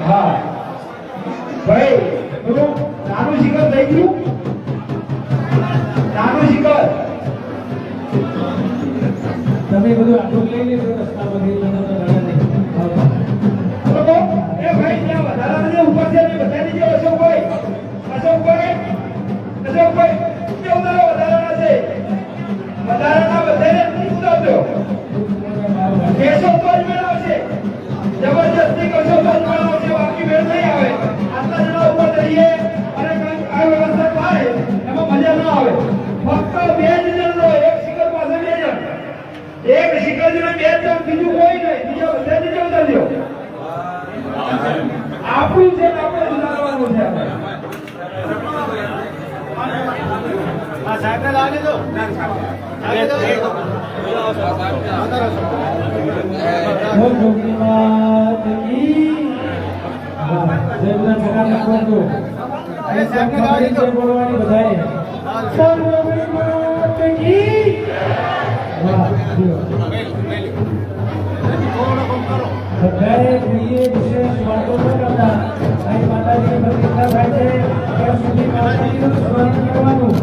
હા ભાઈ પેલું નાનું શિખર થઈ ગયું, નાનું શિખર તમે બધું આટલું લઈ લીધું રસ્તા બધી તમને તો ઘણા નહીં એ ભાઈ ત્યાં વધારાના જે ઉપર છે એ બતાવી દીજો. અશોકભાઈ કે વધારાના છે, વધારાના બધાને ઉતારજો. કેશો તો જ મેળવશે, જબરજસ્તી કરશો તો જ મેળવશે, બાકી મેળ નહીં આવે. આટલા જણા ઉપર જઈએ અને કંઈક આ વ્યવસ્થા થાય એમાં મજા ના આવે. ફક્ત 2 જણનો, એક શિખર પાસે 2 જણ, એક શિખર જોડે 2 જણ, બીજું કોઈ નહીં. બીજા બધા નીચે ઉતારજો. આપણું છે આપણે સુધારવાનું છે. આ સાહેબને લાવી દો. વિશેષ વાતો ન કરતા માતાજીની પ્રતિષ્ઠા થાય છે ત્યાં સુધી માતાજીનું સ્મરણ કરવાનું.